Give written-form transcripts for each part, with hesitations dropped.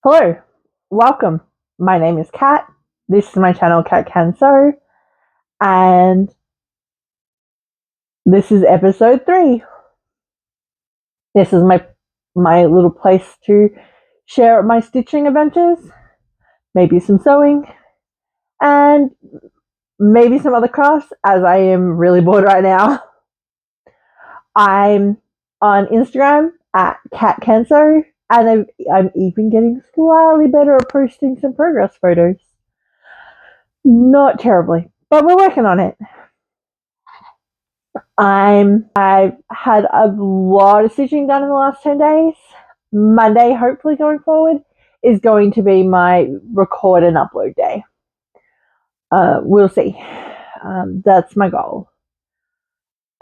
Hello, welcome. My name is Kat. This is my channel, Kat Can Sew, and this is episode 3. This is my little place to share my stitching adventures, maybe some sewing, and maybe some other crafts, as I am really bored right now. I'm on Instagram at Kat Can Sew, and I'm even getting slightly better at posting some progress photos. Not terribly, but we're working on it. I've had a lot of stitching done in the last 10 days. Monday, hopefully going forward, is going to be my record and upload day. We'll see. That's my goal.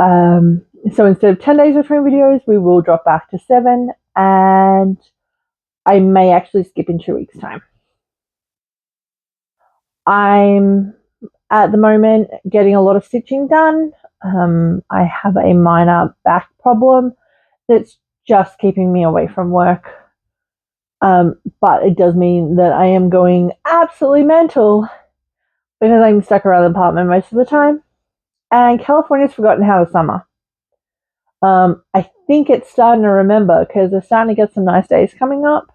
So instead of 10 days between videos, we will drop back to 7, and I may actually skip in 2 weeks' time. I'm at the moment getting a lot of stitching done. I have a minor back problem that's just keeping me away from work. But it does mean that I am going absolutely mental because I'm stuck around the apartment most of the time. And California's forgotten how to summer. I think it's starting to remember because they're starting to get some nice days coming up.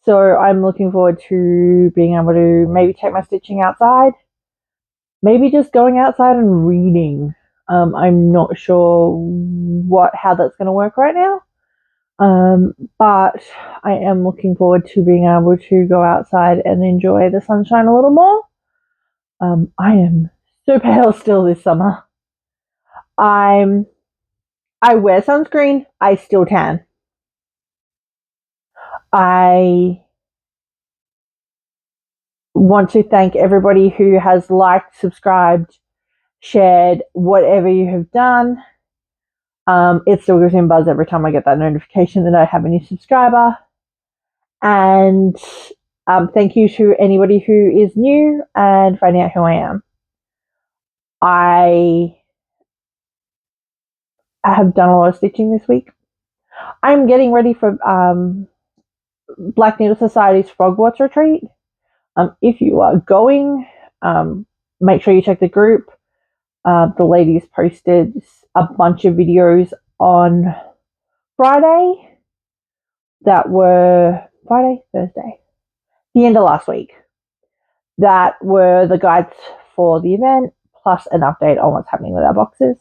So I'm looking forward to being able to maybe take my stitching outside. Maybe just going outside and reading. I'm not sure how that's going to work right now. But I am looking forward to being able to go outside and enjoy the sunshine a little more. I am so pale still this summer. I wear sunscreen. I still tan. I want to thank everybody who has liked, subscribed, shared, whatever you have done. It still gives me a buzz every time I get that notification that I have a new subscriber. And thank you to anybody who is new and finding out who I am. I have done a lot of stitching this week. I'm getting ready for Black Needle Society's Frogwatch retreat. If you are going, make sure you check the group. The ladies posted a bunch of videos on Friday that were Thursday, the end of last week, that were the guides for the event, plus an update on what's happening with our boxes.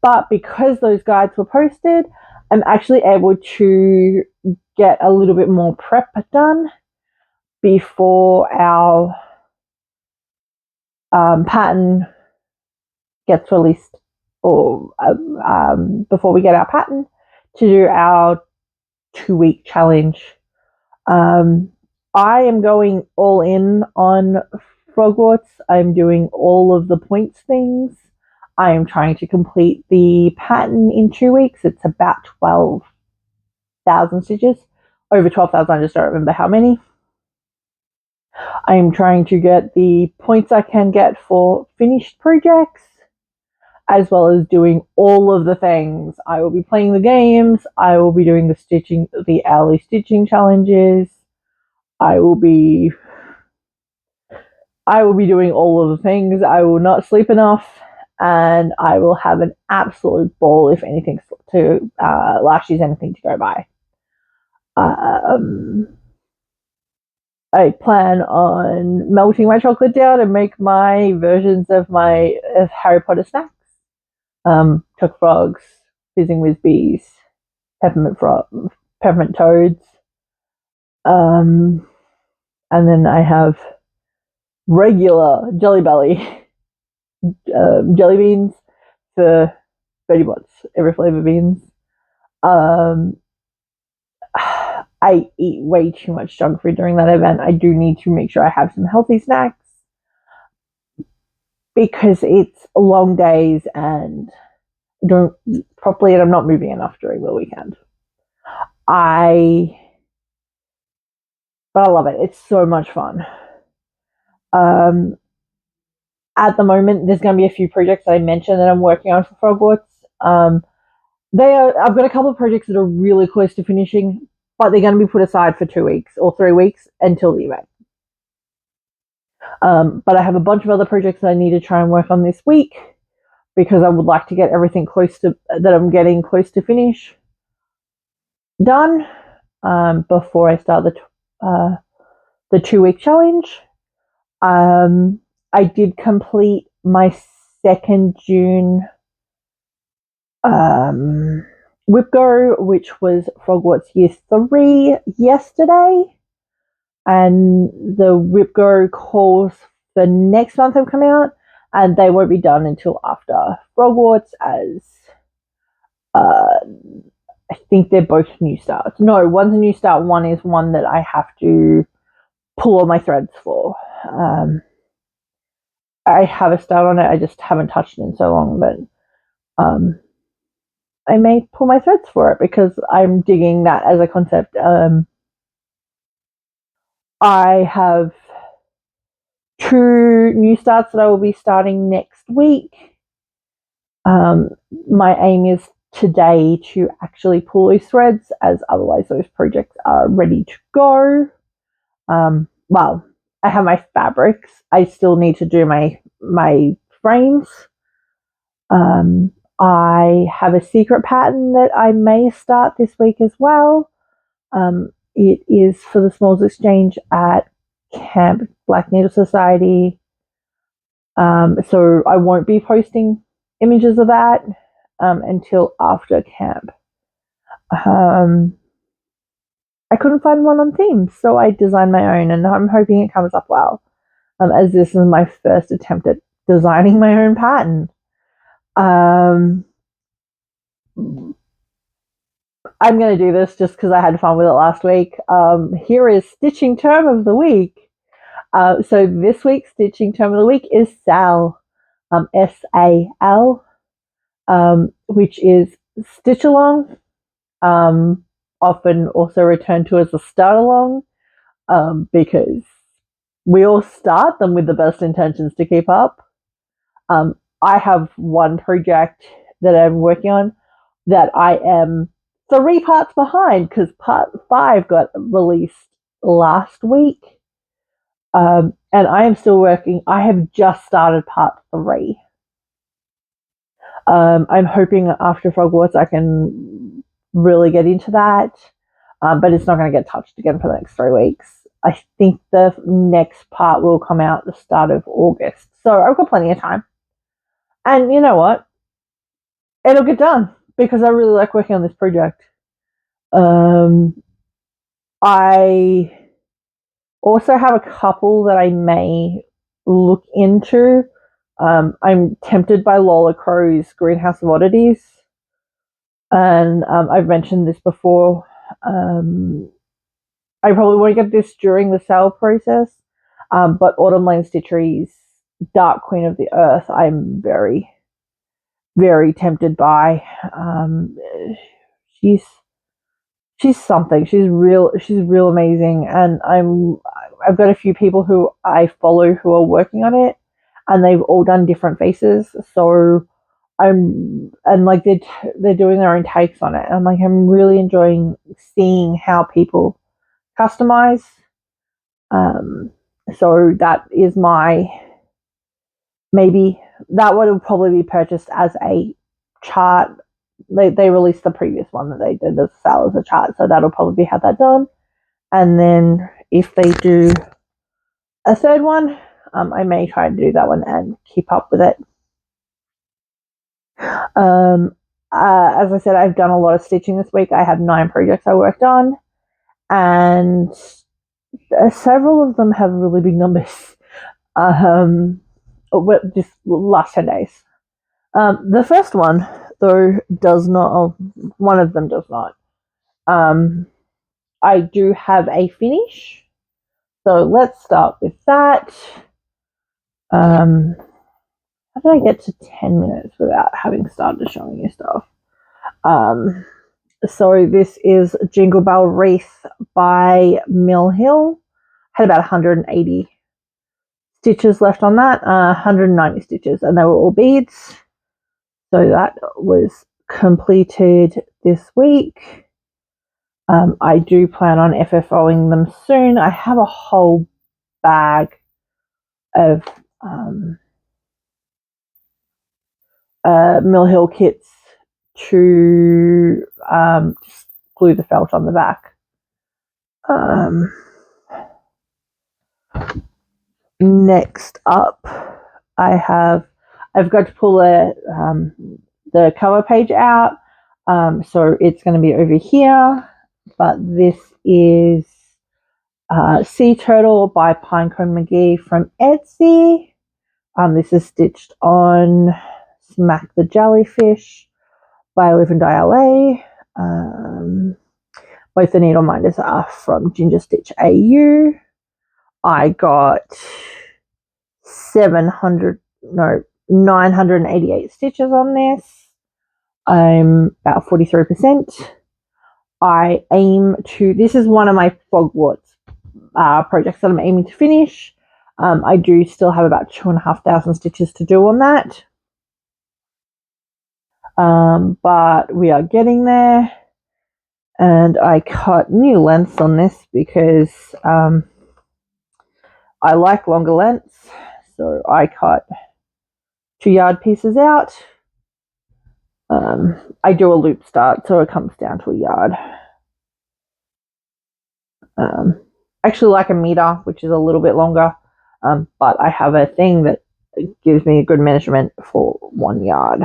But because those guides were posted, I'm actually able to get a little bit more prep done before our pattern gets released, or before we get our pattern to do our 2-week challenge. I am going all in on Frogwatch. I'm doing all of the points things. I am trying to complete the pattern in 2 weeks. It's about 12,000 stitches. Over 12,000, I just don't remember how many. I'm trying to get the points I can get for finished projects, as well as doing all of the things. I will be playing the games. I will be doing the hourly stitching challenges. I will be doing all of the things. I will not sleep enough, and I will have an absolute ball if anything to last year's anything to go by. I plan on melting my chocolate down and make my versions of Harry Potter snacks. Choc frogs, fizzing with bees, peppermint toads. And then I have regular Jelly Belly jelly beans for Betty Bots, every flavor beans. I eat way too much junk food during that event. I do need to make sure I have some healthy snacks because it's long days and I don't eat properly, and I'm not moving enough during the weekend. But I love it. It's so much fun. At the moment, there's going to be a few projects that I mentioned that I'm working on for Frogwatch. I've got a couple of projects that are really close to finishing, but they're going to be put aside for 2 weeks or 3 weeks until the event. But I have a bunch of other projects that I need to try and work on this week because I would like to get everything that I'm getting close to finish done before I start the 2 week challenge. I did complete my second June WIPGO, which was Frogwarts Year 3 yesterday. And the WIPGO calls for next month have come out, and they won't be done until after Frogwarts, as I think they're both new starts. No, one's a new start, one is one that I have to pull all my threads for. I have a start on it, I just haven't touched it in so long, but I may pull my threads for it because I'm digging that as a concept. I have 2 new starts that I will be starting next week. My aim is today to actually pull those threads, as otherwise those projects are ready to go. Well, I have my fabrics. I still need to do my frames. I have a secret pattern that I may start this week as well. It is for the Smalls Exchange at Camp Black Needle Society. So I won't be posting images of that until after camp. I couldn't find one on theme, so I designed my own, and I'm hoping it comes up well, as this is my first attempt at designing my own pattern. I'm going to do this just because I had fun with it last week. Here is stitching term of the week. So this week's stitching term of the week is SAL, SAL, which is stitch along, often also referred to as a start along, because we all start them with the best intentions to keep up. I have one project that I'm working on that I am 3 parts behind because part 5 got released last week. And I am still working. I have just started part 3. I'm hoping after Frogwarts I can really get into that, but it's not going to get touched again for the next 3 weeks. I think the next part will come out at the start of August, so I've got plenty of time. And you know what? It'll get done because I really like working on this project. I also have a couple that I may look into. I'm tempted by Lola Crow's Greenhouse of Oddities, and I've mentioned this before. I probably won't get this during the sale process, but Autumn Lane Stitchery's Dark Queen of the Earth, I'm very, very tempted by. She's something. She's real amazing, and I've got a few people who I follow who are working on it, and they've all done different faces. So like they're doing their own takes on it. And I'm really enjoying seeing how people customize. So that is maybe that would have probably be purchased as a chart. They released the previous one that they did as sale as a chart, so that'll probably have that done. And then if they do a third one, I may try and do that one and keep up with it. As I said, I've done a lot of stitching this week. I have 9 projects I worked on, and several of them have really big numbers. Just last 10 days. The first one, though, does not. One of them does not. I do have a finish, so let's start with that. How did I get to 10 minutes without having started showing you stuff? So this is Jingle Bell Wreath by Mill Hill. Had about 180 stitches left on that, 190 stitches, and they were all beads. So that was completed this week. I do plan on FFOing them soon. I have a whole bag of Mill Hill kits to just glue the felt on the back. Next up, I've got to pull the cover page out, so it's going to be over here. But this is Sea Turtle by Pinecone McGee from Etsy. This is stitched on Smack the Jellyfish by Live and Die LA. Both the needle minders are from Ginger Stitch AU. I got 988 stitches on this. I'm about 43%. I aim to, this is one of my Frogwarts projects that I'm aiming to finish. I do still have about 2,500 stitches to do on that. But we are getting there. And I cut new lengths on this because I like longer lengths. So I cut 2-yard pieces out. I do a loop start, so it comes down to a yard. Actually like a meter, which is a little bit longer, but I have a thing that gives me a good measurement for 1 yard.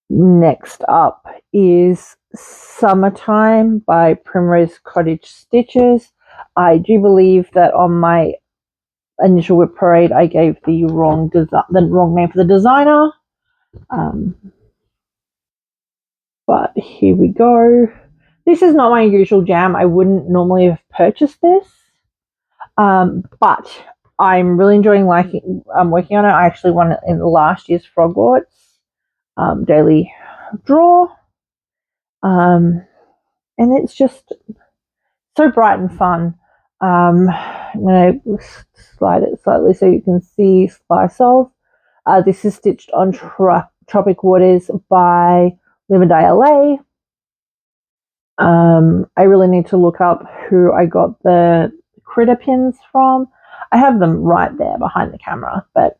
Next up is Summertime by Primrose Cottage Stitches. I do believe that on my initial whip parade I gave the wrong name for the designer. But here we go. This is not my usual jam. I wouldn't normally have purchased this. But I'm really enjoying working on it. I actually won it in last year's Frogwarts daily draw. And it's just so bright and fun. I'm going to slide it slightly so you can see Slice of. This is stitched on Tropic Waters by Live and Die LA. I really need to look up who I got the critter pins from. I have them right there behind the camera, but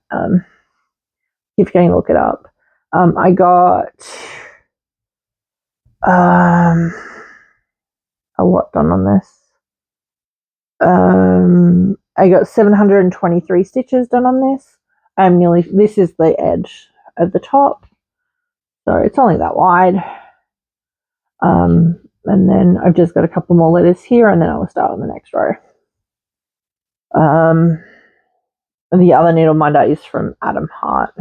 keep going to look it up. I got a lot done on this. I got 723 stitches done on this. This is the edge of the top, so it's only that wide. And then I've just got a couple more letters here, and then I'll start on the next row. And the other needle minder is from Adam Hart.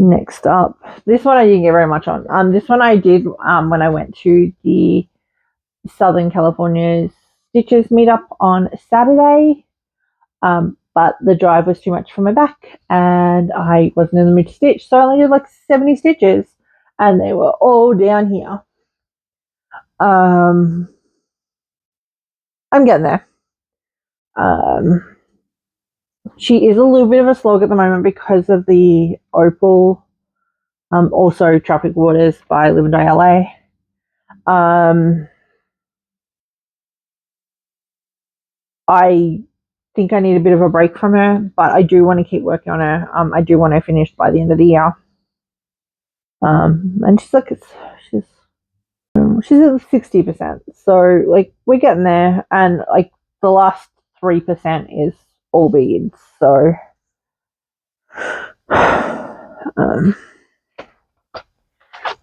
Next up, this one I didn't get very much on. This one I did when I went to the Southern California Stitches meetup on Saturday. But the drive was too much for my back and I wasn't in the mood to stitch, so I only did like 70 stitches and they were all down here. I'm getting there. She is a little bit of a slog at the moment because of the opal. Also Tropic Waters by Live and Die LA. I think I need a bit of a break from her, but I do want to keep working on her. I do want her finished by the end of the year. And she's like, she's at 60%. So like we're getting there, and like the last 3% is all beads. So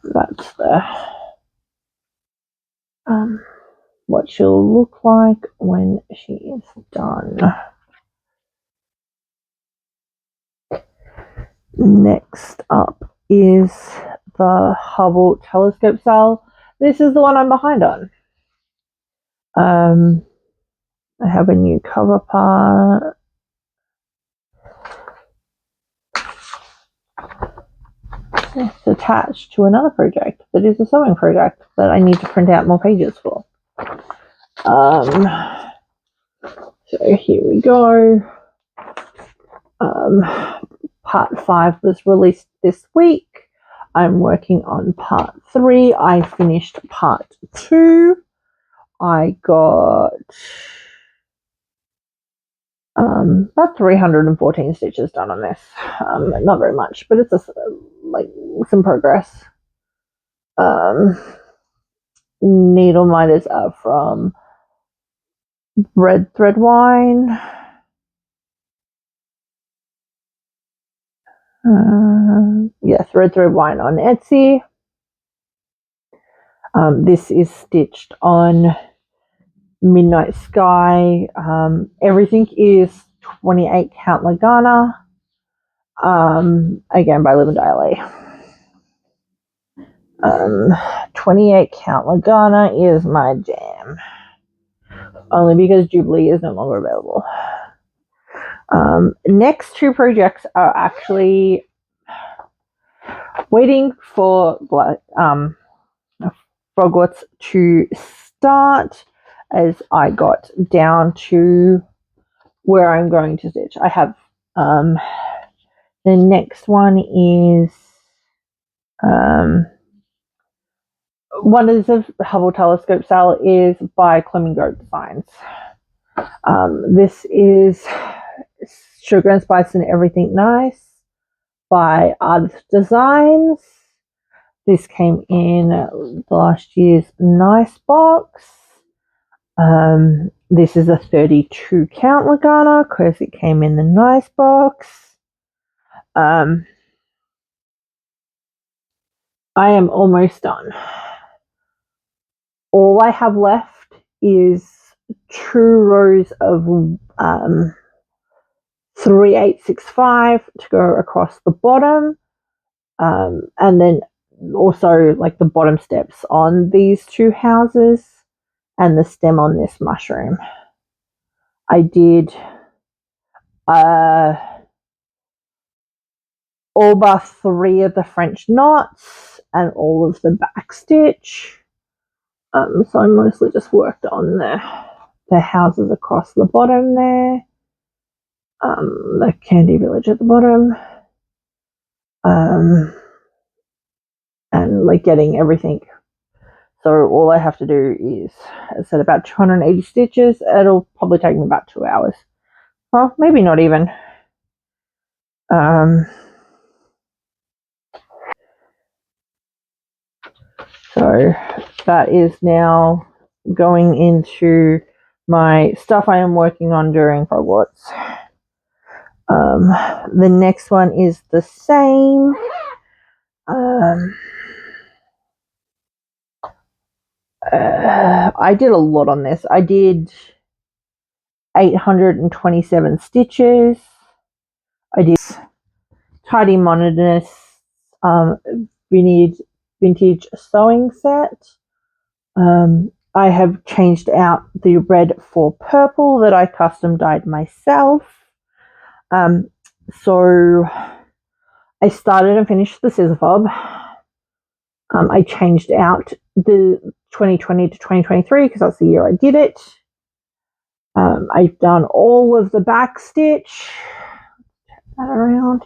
that's the what she'll look like when she is done. Next up is the Hubble telescope cell. This is the one I'm behind on. I have a new cover part. It's attached to another project that is a sewing project that I need to print out more pages for. So here we go. Part 5 was released this week. I'm working on part 3. I finished part 2. I got about 314 stitches done on this. Not very much, but it's like some progress. Needle miters are from Red Thread Wine. Yes, Red Thread Wine on Etsy. This is stitched on Midnight Sky. Everything is 28 count Lagana. Again by Live and Die. 28 count Lagana is my jam. Only because Jubilee is no longer available. Next 2 projects are actually waiting for Frogwatch to start as I got down to where I'm going to stitch. I have the next one is one is a Hubble telescope sale is by Flamingo Designs. This is Sugar and Spice and Everything Nice by Art Designs. This came in last year's Nice box. This is a 32 count Lagana because it came in the Nice box. I am almost done. All I have left is 2 rows of 3865 to go across the bottom, and then also like the bottom steps on these 2 houses and the stem on this mushroom. I did all but 3 of the French knots and all of the back stitch. So I mostly just worked on the houses across the bottom there. The Candy Village at the bottom. And like getting everything. So all I have to do is, I said, about 280 stitches. It'll probably take me about 2 hours. Well, maybe not even. So that is now going into my stuff I am working on during Frogwatch. The next one is the same. I did a lot on this. I did 827 stitches. I did Tidy Monotonous vintage sewing set. I have changed out the red for purple that I custom dyed myself. So I started and finished the scissor fob. I changed out the 2020 to 2023 because that's the year I did it. I've done all of the back stitch. Turn that around.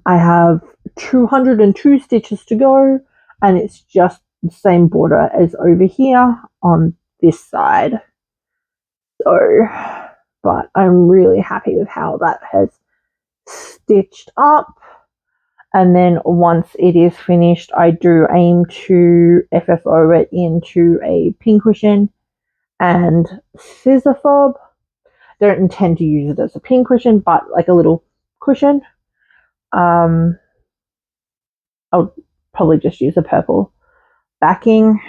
I have 202 stitches to go, and it's just the same border as over here on this side. So, but I'm really happy with how that has stitched up. And then once it is finished, I do aim to FFO it into a pincushion and scissor fob. Don't intend to use it as a pincushion, but like a little cushion. I'll probably just use a purple backing,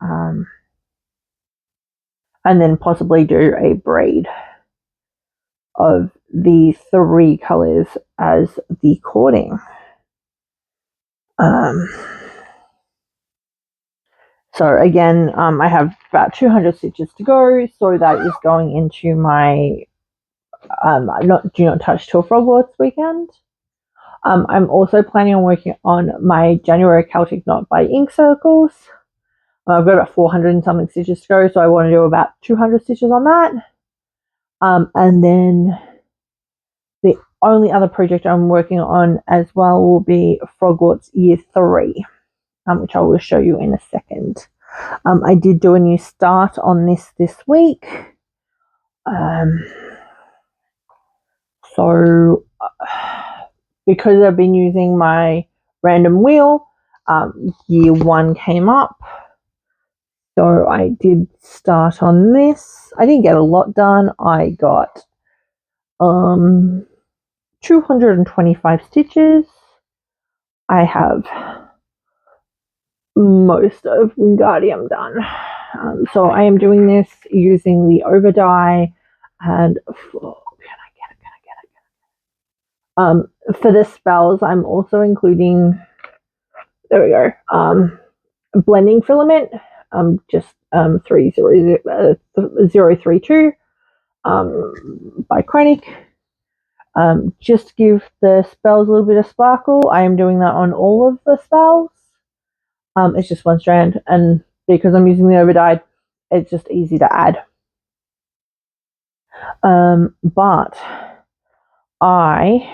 and then possibly do a braid of the 3 colors as the cording. So again, I have about 200 stitches to go, so that is going into my do not touch till Frogwatch weekend. I'm also planning on working on my January Celtic Knot by Ink Circles. I've got about 400 and something stitches to go, so I want to do about 200 stitches on that. And then the only other project I'm working on as well will be Frogwarts Year 3, which I will show you in a second. I did do a new start on this week. So because I've been using my random wheel, year 1 came up. So I did start on this. I didn't get a lot done. I got 225 stitches. I have most of Wingardium done. So I am doing this using the over die, and for the spells I'm also including, there we go, blending filament, just 032 by Chronic. Just to give the spells a little bit of sparkle. I am doing that on all of the spells. It's just one strand, and because I'm using the overdyed, it's just easy to add. But I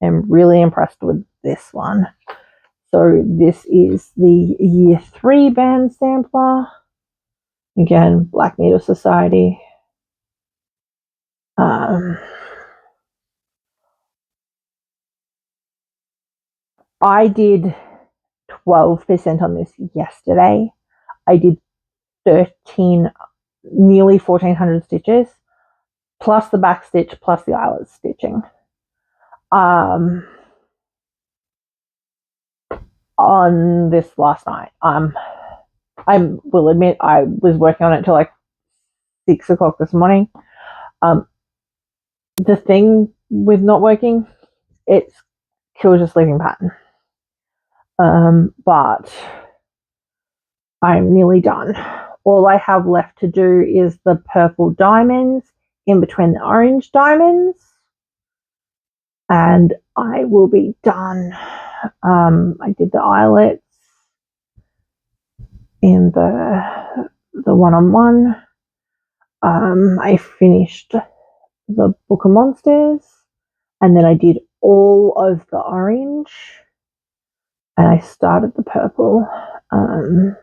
am really impressed with this one. So this is the Year 3 band sampler. Again, Black Needle Society. I did 12% on this yesterday. I did 13, nearly 1400 stitches, plus the back stitch, plus the eyelet stitching. On this last night, I will admit I was working on it till like 6 o'clock this morning. The thing with not working, it kills your sleeping pattern. But I'm nearly done. All I have left to do is the purple diamonds in between the orange diamonds, and I will be done. I did the eyelets in the one-on-one. I finished the Book of Monsters, and then I did all of the orange, and I started the purple. I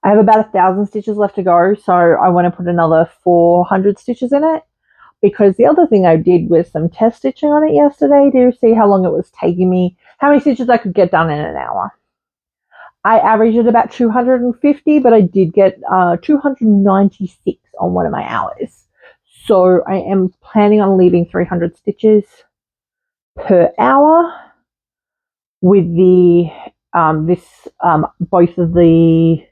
have about 1,000 stitches left to go, so I want to put another 400 stitches in it, because the other thing I did was some test stitching on it yesterday to see how long it was taking me, how many stitches I could get done in an hour. I averaged at about 250, but I did get 296 on one of my hours. So I am planning on leaving 300 stitches per hour with the both of the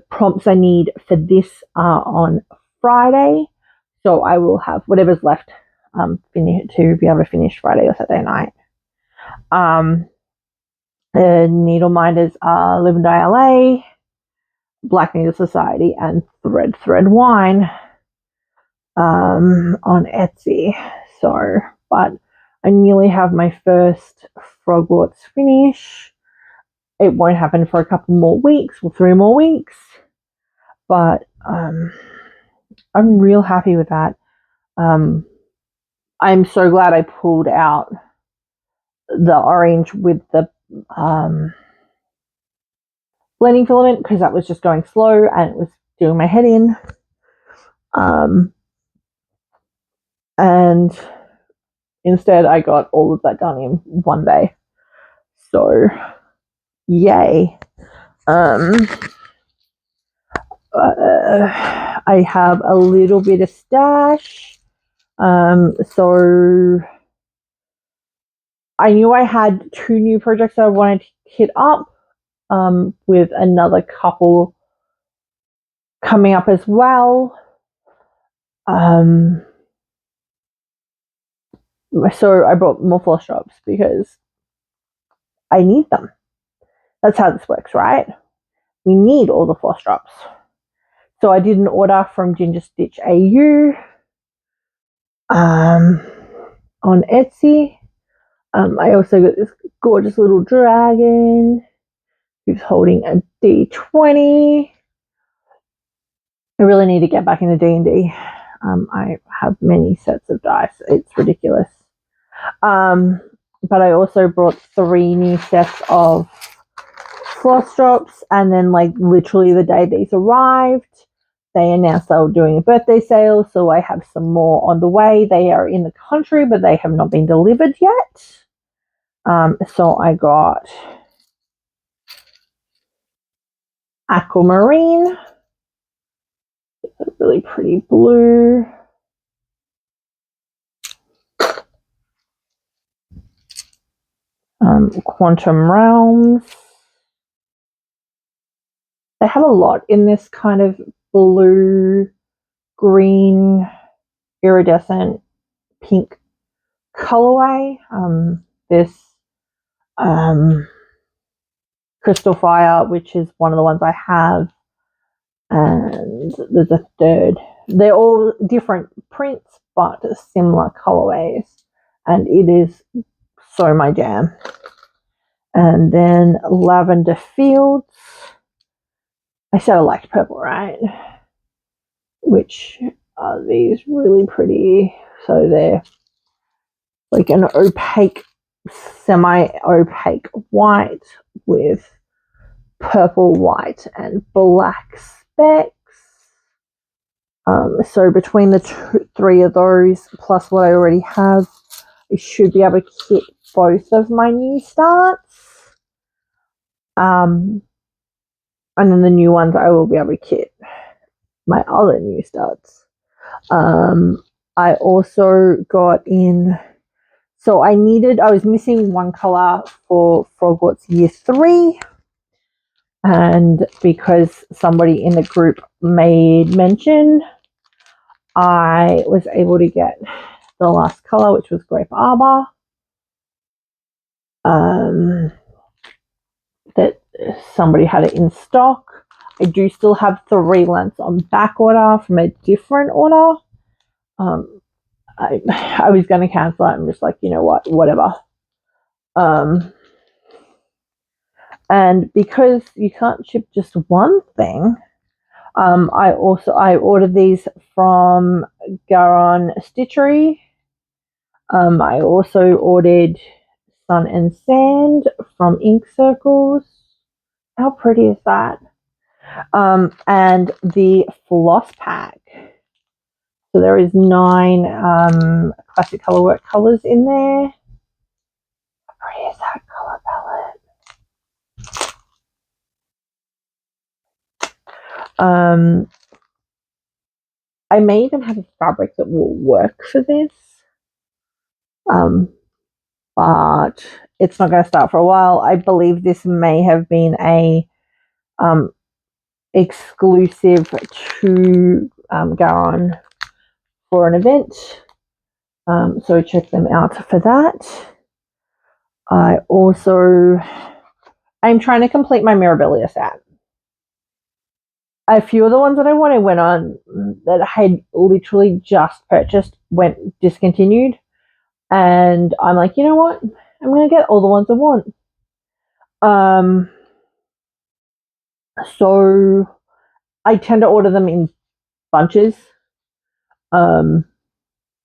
prompts I need for this on Friday. So I will have whatever's left to be able to finish Friday or Saturday night. Needle minders are Live and Die LA, Black Needle Society, and Thread Wine on Etsy. So, but I nearly have my first Frogwarts finish. It won't happen for a couple more weeks or 3 more weeks, but I'm real happy with that. I'm so glad I pulled out the orange with the blending filament, because that was just going slow and it was doing my head in. And instead I got all of that done in one day. So yay. I have a little bit of stash. So I knew I had 2 new projects I wanted to hit up, with another couple coming up as well. So I brought more Flosstubes because I need them. That's how this works, right? We need all the Flosstubes. So I did an order from Ginger Stitch AU on Etsy. I also got this gorgeous little dragon who's holding a D20. I really need to get back into D&D. I have many sets of dice. It's ridiculous. But I also brought 3 new sets of Flosstubes, and then like literally the day these arrived, they announced they were doing a birthday sale, so I have some more on the way. They are in the country, but they have not been delivered yet. So I got aquamarine, it's a really pretty blue. Quantum Realms. They have a lot in this kind of blue, green, iridescent, pink colorway. This Crystal Fire, which is one of the ones I have, and there's a third. They're all different prints, but similar colorways, and it is so my jam. And then Lavender Fields. I said I liked purple, right? Which are these really pretty. So they're like an opaque, semi-opaque white with purple, white, and black specks. So between the 3 of those, plus what I already have, I should be able to kit both of my new starts. And then the new ones I will be able to kit my other new starts. I also got in, so I was missing one color for Frogwarts Year 3, and because somebody in the group made mention, I was able to get the last color, which was Grape Arbor. That somebody had it in stock. I do still have 3 lengths on back order from a different order. I was going to cancel it. I'm just like, you know what, whatever. And because you can't ship just one thing, I ordered these from Garon Stitchery. I also ordered Sun and Sand from Ink Circles. How pretty is that? And the floss pack. So there is 9 classic colorwork colors in there. How pretty is that color palette? I may even have a fabric that will work for this. But it's not going to start for a while. I believe this may have been a exclusive to Garon for an event. So check them out for that. I'm trying to complete my Mirabilia set. A few of the ones that I wanted went on that I had literally just purchased went discontinued. And I'm like, you know what? I'm going to get all the ones I want. So I tend to order them in bunches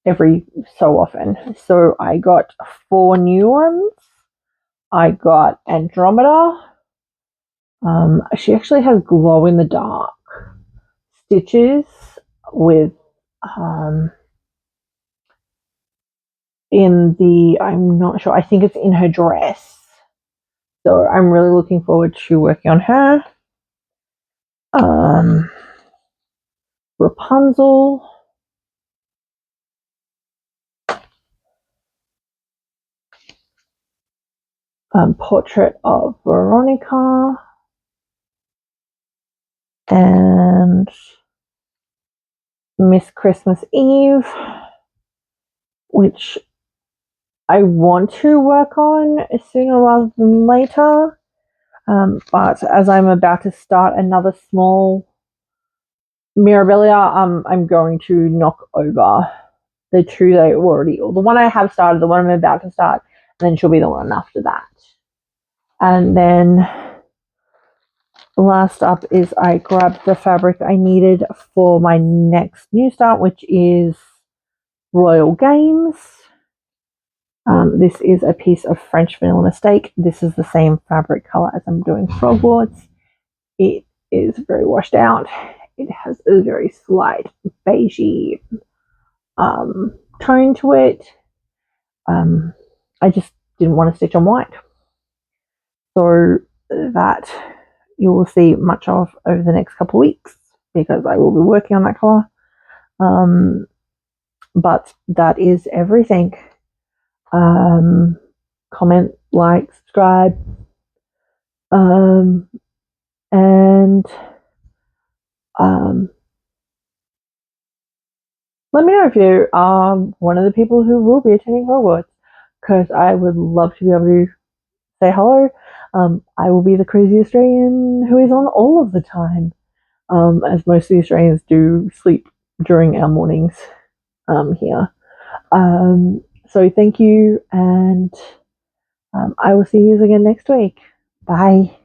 every so often. So I got 4 new ones. I got Andromeda. She actually has glow in the dark stitches with I'm not sure, I think it's in her dress. So I'm really looking forward to working on her. Rapunzel. Portrait of Veronica. And Miss Christmas Eve, which I want to work on sooner rather than later. But as I'm about to start another small Mirabilia, I'm going to knock over the 2 that I already, or the one I have started, the one I'm about to start, and then she'll be the one after that. And then last up is I grabbed the fabric I needed for my next new start, which is Royal Games. This is a piece of French vanilla mistake. This is the same fabric color as I'm doing Frogwarts. It is very washed out. It has a very slight beigey tone to it. I just didn't want to stitch on white. So that you will see much of over the next couple of weeks because I will be working on that color. But that is everything. Comment, like, subscribe, and let me know if you are one of the people who will be attending Hogwarts, because I would love to be able to say hello. I will be the crazy Australian who is on all of the time, as most of the Australians do sleep during our mornings here. So thank you, and I will see you again next week. Bye.